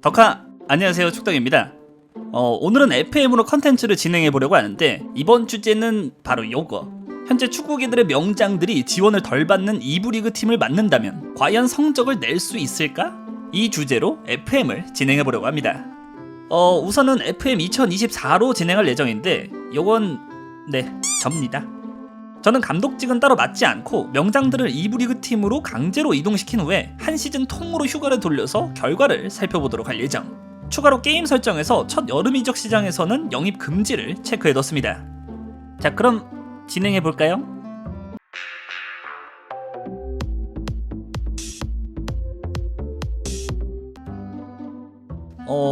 덕하! 안녕하세요, 축덕입니다. 오늘은 FM으로 컨텐츠를 진행해보려고 하는데 이번 주제는 바로 요거. 현재 축구계들의 명장들이 지원을 덜 받는 2부 리그 팀을 맡는다면 과연 성적을 낼 수 있을까? 이 주제로 FM을 진행해보려고 합니다. 우선은 FM 2024로 진행할 예정인데 요건 접니다. 저는 감독직은 따로 맡지 않고 명장들을 2부 리그 팀으로 강제로 이동시킨 후에 한 시즌 통으로 휴가를 돌려서 결과를 살펴보도록 할 예정. 추가로 게임 설정에서 첫 여름 이적 시장에서는 영입 금지를 체크해뒀습니다. 자, 그럼 진행해볼까요?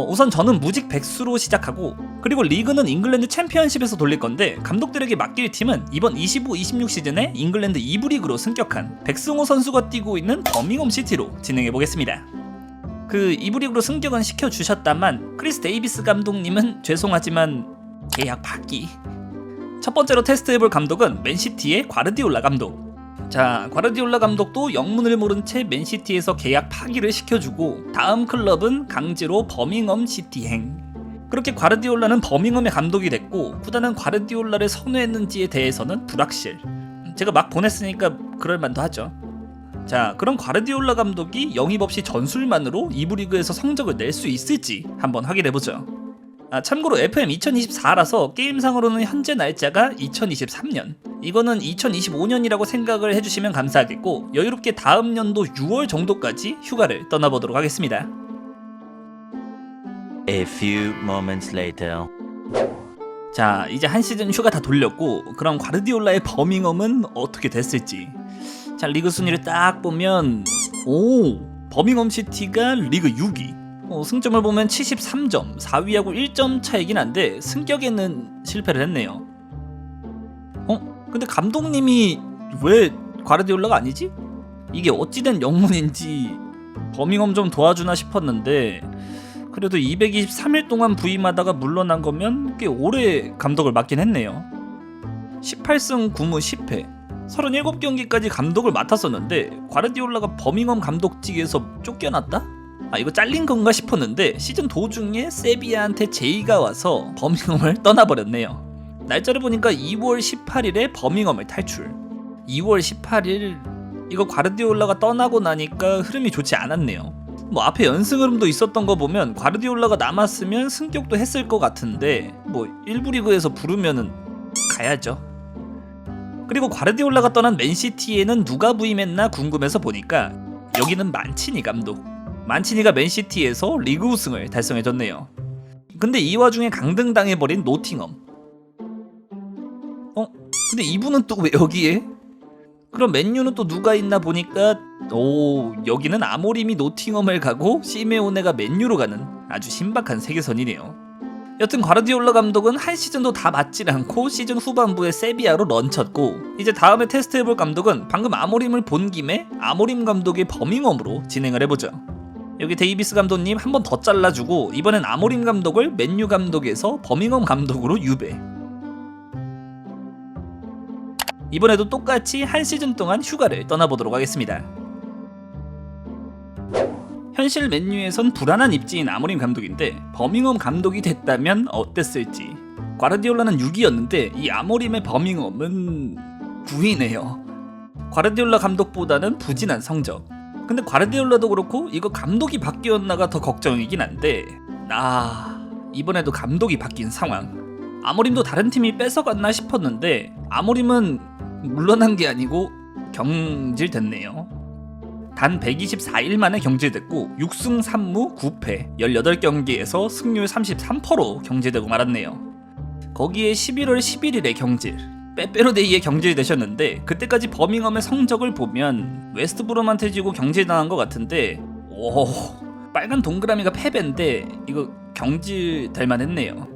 우선 저는 무직 백수로 시작하고, 그리고 리그는 잉글랜드 챔피언십에서 돌릴 건데 감독들에게 맡길 팀은 이번 25-26 시즌에 잉글랜드 2부 리그로 승격한 백승호 선수가 뛰고 있는 버밍엄 시티로 진행해보겠습니다. 그 2부 리그로 승격은 시켜주셨다만 크리스 데이비스 감독님은 죄송하지만 계약 파기. 첫 번째로 테스트해볼 감독은 맨시티의 과르디올라 감독. 자, 과르디올라 감독도 영문을 모른 채 맨시티에서 계약 파기를 시켜주고 다음 클럽은 강제로 버밍엄 시티행. 그렇게 과르디올라는 버밍엄의 감독이 됐고 구단은 과르디올라를 선호했는지에 대해서는 불확실. 제가 막 보냈으니까 그럴만도 하죠. 자, 그럼 과르디올라 감독이 영입 없이 전술만으로 2부 리그에서 성적을 낼 수 있을지 한번 확인해보죠. 참고로 FM 2024라서 게임상으로는 현재 날짜가 2023년, 이거는 2025년이라고 생각을 해주시면 감사하겠고 여유롭게 다음 연도 6월 정도까지 휴가를 떠나보도록 하겠습니다. A few moments later. 자, 이제 한 시즌 휴가 다 돌렸고 그럼 과르디올라의 버밍엄은 어떻게 됐을지. 자, 리그 순위를 딱 보면 버밍엄 시티가 리그 6위. 승점을 보면 73점, 4위하고 1점 차이긴 한데 승격에는 실패를 했네요. 근데 감독님이 왜 과르디올라가 아니지? 이게 어찌된 영문인지 버밍엄 좀 도와주나 싶었는데 그래도 223일 동안 부임하다가 물러난 거면 꽤 오래 감독을 맡긴 했네요. 18승 9무 10패 37경기까지 감독을 맡았었는데 과르디올라가 버밍엄 감독직에서 쫓겨났다? 이거 잘린 건가 싶었는데 시즌 도중에 세비야한테 제의가 와서 버밍엄을 떠나버렸네요. 날짜를 보니까 2월 18일에 버밍엄을 탈출. 2월 18일 이거 과르디올라가 떠나고 나니까 흐름이 좋지 않았네요. 앞에 연승 흐름도 있었던 거 보면 과르디올라가 남았으면 승격도 했을 것 같은데 1부 리그에서 부르면은 가야죠. 그리고 과르디올라가 떠난 맨시티에는 누가 부임했나 궁금해서 보니까 여기는 만치니 감독. 만치니가 맨시티에서 리그 우승을 달성해줬네요. 근데 이 와중에 강등당해버린 노팅엄. 근데 이분은 또 왜 여기에? 그럼 맨유는 또 누가 있나 보니까 여기는 아모림이 노팅엄을 가고 시메오네가 맨유로 가는 아주 신박한 세계선이네요. 여튼 과르디올라 감독은 한 시즌도 다 맞질 않고 시즌 후반부에 세비야로 런쳤고 이제 다음에 테스트해볼 감독은 방금 아모림을 본 김에 아모림 감독의 버밍엄으로 진행을 해보죠. 여기 데이비스 감독님 한 번 더 잘라주고 이번엔 아모림 감독을 맨유 감독에서 버밍엄 감독으로 유배. 이번에도 똑같이 한 시즌 동안 휴가를 떠나보도록 하겠습니다. 현실 맨유에선 불안한 입지인 아모림 감독인데 버밍엄 감독이 됐다면 어땠을지. 과르디올라는 6위였는데 이 아모림의 버밍엄은 9위네요. 과르디올라 감독보다는 부진한 성적. 근데 과르디올라도 그렇고 이거 감독이 바뀌었나가 더 걱정이긴 한데 이번에도 감독이 바뀐 상황. 아모림도 다른 팀이 뺏어갔나 싶었는데 아모림은 물러난 게 아니고 경질됐네요. 단 124일 만에 경질됐고 6승 3무 9패 18경기에서 승률 33%로 경질되고 말았네요. 거기에 11월 11일에 경질, 빼빼로데이에 경질되셨는데 그때까지 버밍엄의 성적을 보면 웨스트브롬한테 지고 경질당한 것 같은데 빨간 동그라미가 패배인데 이거 경질될 만했네요.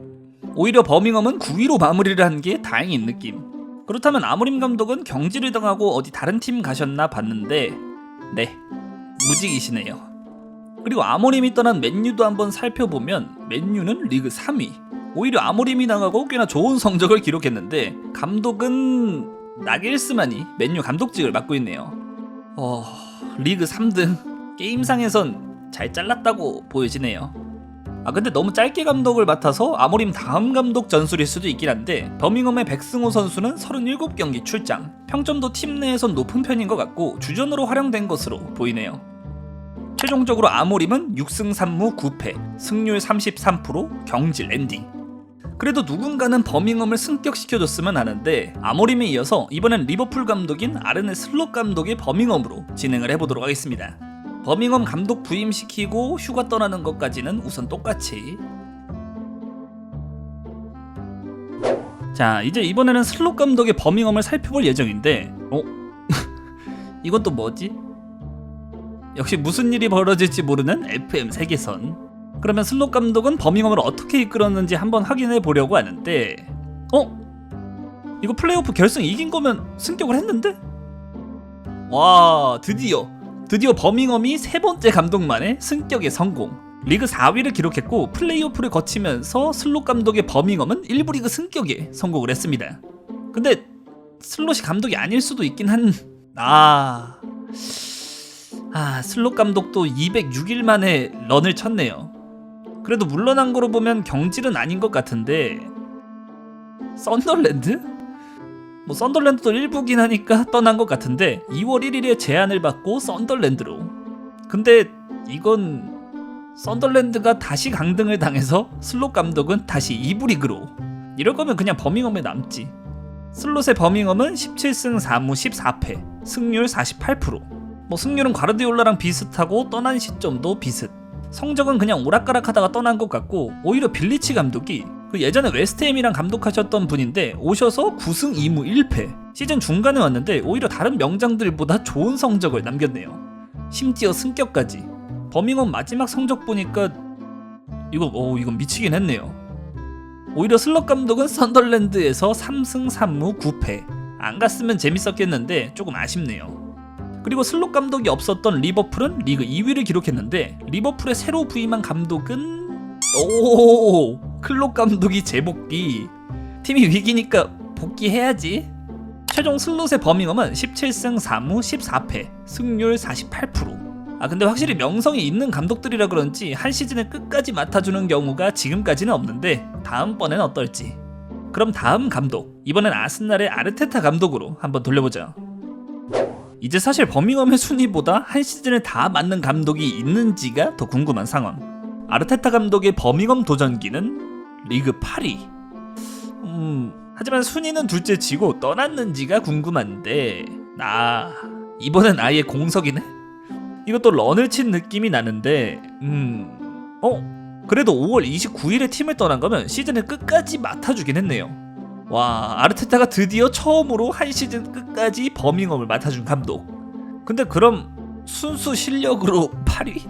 오히려 버밍엄은 9위로 마무리를 한 게 다행인 느낌. 그렇다면 아모림 감독은 경질을 당하고 어디 다른 팀 가셨나 봤는데 무직이시네요. 그리고 아모림이 떠난 맨유도 한번 살펴보면 맨유는 리그 3위. 오히려 아모림이 나가고 꽤나 좋은 성적을 기록했는데 감독은 나겔스만이 맨유 감독직을 맡고 있네요. 리그 3등. 게임상에선 잘 잘랐다고 보여지네요. 근데 너무 짧게 감독을 맡아서 아모림 다음 감독 전술일 수도 있긴 한데 버밍엄의 백승호 선수는 37경기 출장, 평점도 팀 내에선 높은 편인 것 같고 주전으로 활용된 것으로 보이네요. 최종적으로 아모림은 6승 3무 9패, 승률 33%, 경질 엔딩. 그래도 누군가는 버밍엄을 승격시켜줬으면 하는데 아모림에 이어서 이번엔 리버풀 감독인 아르네 슬롯 감독의 버밍엄으로 진행을 해보도록 하겠습니다. 버밍엄 감독 부임시키고 휴가 떠나는 것까지는 우선 똑같이. 자, 이제 이번에는 슬롯 감독의 버밍엄을 살펴볼 예정인데 이건 또 뭐지? 역시 무슨 일이 벌어질지 모르는 FM 세계선. 그러면 슬롯 감독은 버밍엄을 어떻게 이끌었는지 한번 확인해 보려고 하는데 이거 플레이오프 결승 이긴 거면 승격을 했는데? 와, 드디어 버밍엄이 세 번째 감독만의 승격에 성공. 리그 4위를 기록했고 플레이오프를 거치면서 슬롯 감독의 버밍엄은 1부 리그 승격에 성공을 했습니다. 근데 슬롯이 감독이 아닐 수도 있긴 슬롯 감독도 206일 만에 런을 쳤네요. 그래도 물러난 거로 보면 경질은 아닌 것 같은데 썬덜랜드? 썬덜랜드도 일부긴 하니까 떠난 것 같은데 2월 1일에 제안을 받고 썬덜랜드로. 근데 이건 썬덜랜드가 다시 강등을 당해서 슬롯 감독은 다시 2부 리그로. 이럴 거면 그냥 버밍엄에 남지. 슬롯의 버밍엄은 17승 4무 14패, 승률 48%. 승률은 과르디올라랑 비슷하고 떠난 시점도 비슷. 성적은 그냥 오락가락하다가 떠난 것 같고 오히려 빌리치 감독이 예전에 웨스트햄이랑 감독하셨던 분인데 오셔서 9승 2무 1패, 시즌 중간에 왔는데 오히려 다른 명장들보다 좋은 성적을 남겼네요. 심지어 승격까지. 버밍엄 마지막 성적 보니까 이건 미치긴 했네요. 오히려 슬롯 감독은 썬덜랜드에서 3승 3무 9패. 안 갔으면 재밌었겠는데 조금 아쉽네요. 그리고 슬롯 감독이 없었던 리버풀은 리그 2위를 기록했는데 리버풀의 새로 부임한 감독은 클롭 감독이 재복귀. 팀이 위기니까 복귀해야지. 최종 슬롯의 버밍엄은 17승 4무 14패, 승률 48%. 근데 확실히 명성이 있는 감독들이라 그런지 한 시즌을 끝까지 맡아주는 경우가 지금까지는 없는데 다음번엔 어떨지. 그럼 다음 감독, 이번엔 아스날의 아르테타 감독으로 한번 돌려보자. 이제 사실 버밍엄의 순위보다 한 시즌을 다 맡는 감독이 있는지가 더 궁금한 상황. 아르테타 감독의 버밍엄 도전기는 리그 8위. 하지만 순위는 둘째치고 떠났는지가 궁금한데 이번엔 아예 공석이네? 이것도 런을 친 느낌이 나는데 그래도 5월 29일에 팀을 떠난 거면 시즌을 끝까지 맡아주긴 했네요. 와, 아르테타가 드디어 처음으로 한 시즌 끝까지 버밍엄을 맡아준 감독. 근데 그럼 순수 실력으로 8위?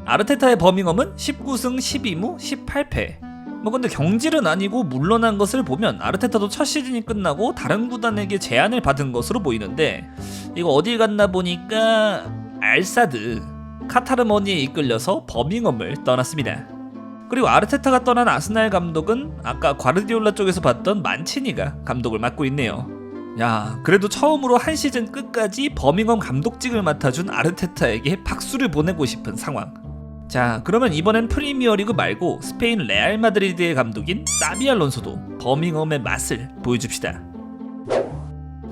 아르테타의 버밍엄은 19승 12무 18패. 근데 경질은 아니고 물러난 것을 보면 아르테타도 첫 시즌이 끝나고 다른 구단에게 제안을 받은 것으로 보이는데 이거 어딜 갔나 보니까 알사드, 카타르머니에 이끌려서 버밍엄을 떠났습니다. 그리고 아르테타가 떠난 아스날 감독은 아까 과르디올라 쪽에서 봤던 만치니가 감독을 맡고 있네요. 야, 그래도 처음으로 한 시즌 끝까지 버밍엄 감독직을 맡아준 아르테타에게 박수를 보내고 싶은 상황. 자, 그러면 이번엔 프리미어리그 말고 스페인 레알 마드리드의 감독인 사비 알론소도 버밍엄의 맛을 보여줍시다.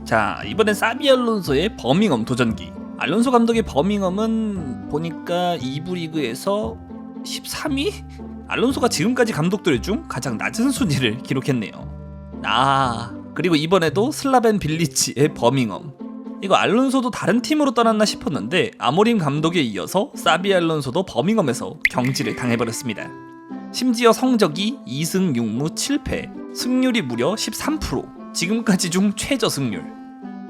자, 이번엔 사비 알론소의 버밍엄 도전기. 알론소 감독의 버밍엄은 보니까 2부 리그에서 13위? 알론소가 지금까지 감독들 중 가장 낮은 순위를 기록했네요. 그리고 이번에도 슬라벤 빌리치의 버밍엄. 이거 알론소도 다른 팀으로 떠났나 싶었는데 아모림 감독에 이어서 사비 알론소도 버밍엄에서 경질을 당해버렸습니다. 심지어 성적이 2승 6무 7패, 승률이 무려 13%, 지금까지 중 최저 승률.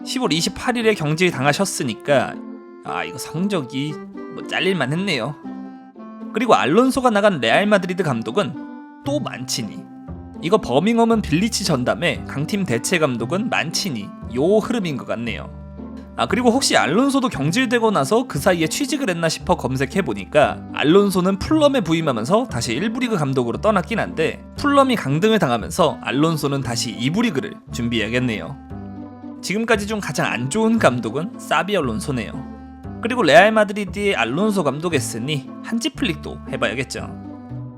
10월 28일에 경질 당하셨으니까 이거 성적이 잘릴만 했네요. 그리고 알론소가 나간 레알 마드리드 감독은 또 만치니. 이거 버밍엄은 빌리치 전담에 강팀 대체 감독은 만치니. 요 흐름인 것 같네요. 그리고 혹시 알론소도 경질되고 나서 그 사이에 취직을 했나 싶어 검색해보니까 알론소는 풀럼에 부임하면서 다시 1부 리그 감독으로 떠났긴 한데 풀럼이 강등을 당하면서 알론소는 다시 2부 리그를 준비해야겠네요. 지금까지 중 가장 안 좋은 감독은 사비 알론소네요. 그리고 레알 마드리드의 알론소 감독 했으니 한지 플릭도 해봐야겠죠.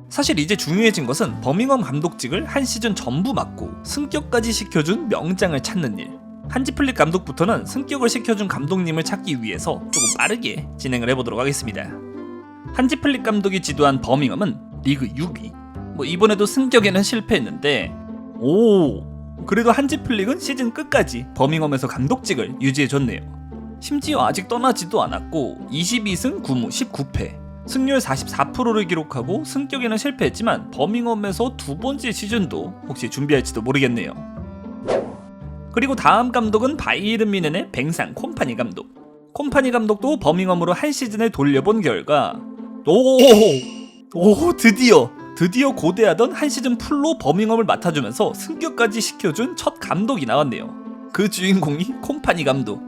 사실 이제 중요해진 것은 버밍엄 감독직을 한 시즌 전부 맡고 승격까지 시켜준 명장을 찾는 일. 한지 플릭 감독부터는 승격을 시켜준 감독님을 찾기 위해서 조금 빠르게 진행을 해보도록 하겠습니다. 한지 플릭 감독이 지도한 버밍엄은 리그 6위. 이번에도 승격에는 실패했는데 그래도 한지 플릭은 시즌 끝까지 버밍엄에서 감독직을 유지해줬네요. 심지어 아직 떠나지도 않았고 22승 9무 19패 승률 44%를 기록하고 승격에는 실패했지만 버밍엄에서 두 번째 시즌도 혹시 준비할지도 모르겠네요. 그리고 다음 감독은 바이에른 뮌헨의 뱅상 콤파니 감독. 콤파니 감독도 버밍엄으로 한 시즌을 돌려본 결과 드디어 고대하던 한 시즌 풀로 버밍엄을 맡아주면서 승격까지 시켜준 첫 감독이 나왔네요. 그 주인공이 콤파니 감독.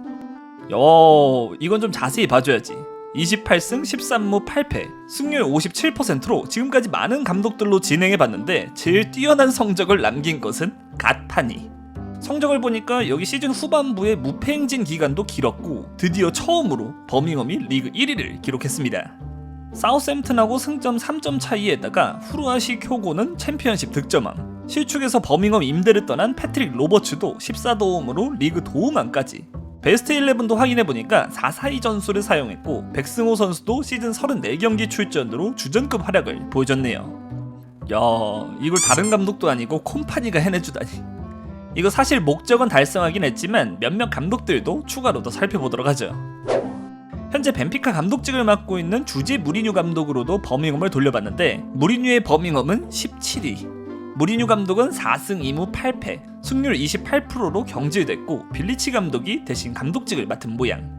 이건 좀 자세히 봐줘야지. 28승 13무 8패 승률 57%로 지금까지 많은 감독들로 진행해봤는데 제일 뛰어난 성적을 남긴 것은 갓파니. 성적을 보니까 여기 시즌 후반부에 무패 행진 기간도 길었고 드디어 처음으로 버밍엄이 리그 1위를 기록했습니다. 사우샘튼하고 승점 3점 차이에다가 후르아시 쿄고는 챔피언십 득점왕, 실축에서 버밍엄 임대를 떠난 패트릭 로버츠도 14도움으로 리그 도움왕까지. 베스트 11도 확인해보니까 4-4-2 전술을 사용했고 백승호 선수도 시즌 34경기 출전으로 주전급 활약을 보여줬네요. 이걸 다른 감독도 아니고 콤파니가 해내주다니. 이거 사실 목적은 달성하긴 했지만 몇몇 감독들도 추가로 더 살펴보도록 하죠. 현재 벤피카 감독직을 맡고 있는 주제 무리뉴 감독으로도 버밍엄을 돌려봤는데 무리뉴의 버밍엄은 17위. 무리뉴 감독은 4승 2무 8패, 승률 28%로 경질됐고 빌리치 감독이 대신 감독직을 맡은 모양.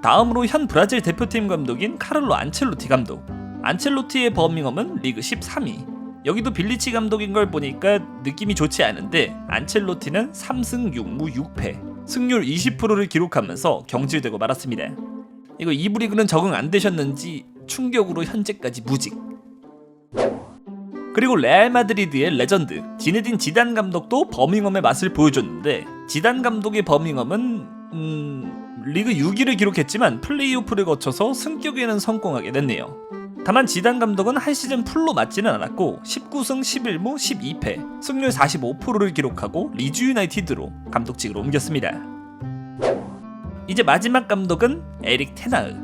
다음으로 현 브라질 대표팀 감독인 카를로 안첼로티 감독. 안첼로티의 버밍엄은 리그 13위. 여기도 빌리치 감독인 걸 보니까 느낌이 좋지 않은데 안첼로티는 3승 6무 6패, 승률 20%를 기록하면서 경질되고 말았습니다. 이거 2부 리그는 적응 안 되셨는지 충격으로 현재까지 무직. 그리고 레알 마드리드의 레전드 지네딘 지단 감독도 버밍엄의 맛을 보여줬는데 지단 감독의 버밍엄은 리그 6위를 기록했지만 플레이오프를 거쳐서 승격에는 성공하게 됐네요. 다만 지단 감독은 한 시즌 풀로 맡지는 않았고 19승 11무 12패 승률 45%를 기록하고 리즈 유나이티드로 감독직으로 옮겼습니다. 이제 마지막 감독은 에릭 테나흐.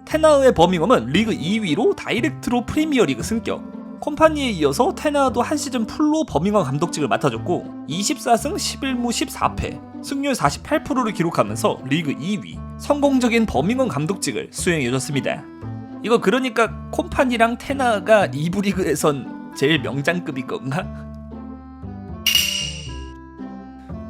테나흐의 버밍엄은 리그 2위로 다이렉트로 프리미어리그 승격. 콤파니에 이어서 테나흐도 한 시즌 풀로 버밍엄 감독직을 맡아줬고 24승 11무 14패 승률 48%를 기록하면서 리그 2위 성공적인 버밍엄 감독직을 수행해줬습니다. 이거 그러니까 콤파니랑 테나흐가 2부 리그에선 제일 명장급인 건가?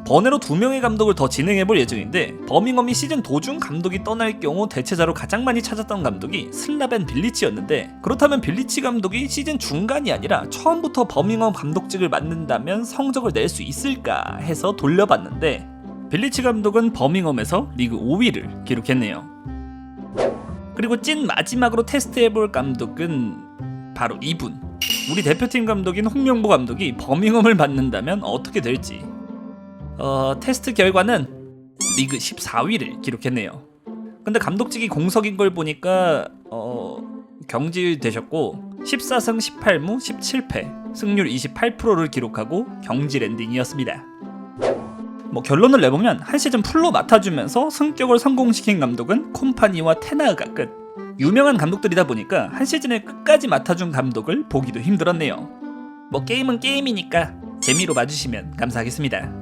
번외로 2명의 감독을 더 진행해볼 예정인데 버밍엄이 시즌 도중 감독이 떠날 경우 대체자로 가장 많이 찾았던 감독이 슬라벤 빌리치였는데 그렇다면 빌리치 감독이 시즌 중간이 아니라 처음부터 버밍엄 감독직을 맡는다면 성적을 낼 수 있을까 해서 돌려봤는데 빌리치 감독은 버밍엄에서 리그 5위를 기록했네요. 그리고 찐 마지막으로 테스트해볼 감독은 바로 이분. 우리 대표팀 감독인 홍명보 감독이 버밍엄을 맡는다면 어떻게 될지. 테스트 결과는 리그 14위를 기록했네요. 근데 감독직이 공석인 걸 보니까 경질되셨고 14승 18무 17패 승률 28%를 기록하고 경질 엔딩이었습니다. 결론을 내보면 한 시즌 풀로 맡아주면서 승격을 성공시킨 감독은 콤파니와 테나흐가 끝. 유명한 감독들이다 보니까 한 시즌을 끝까지 맡아준 감독을 보기도 힘들었네요. 게임은 게임이니까 재미로 봐주시면 감사하겠습니다.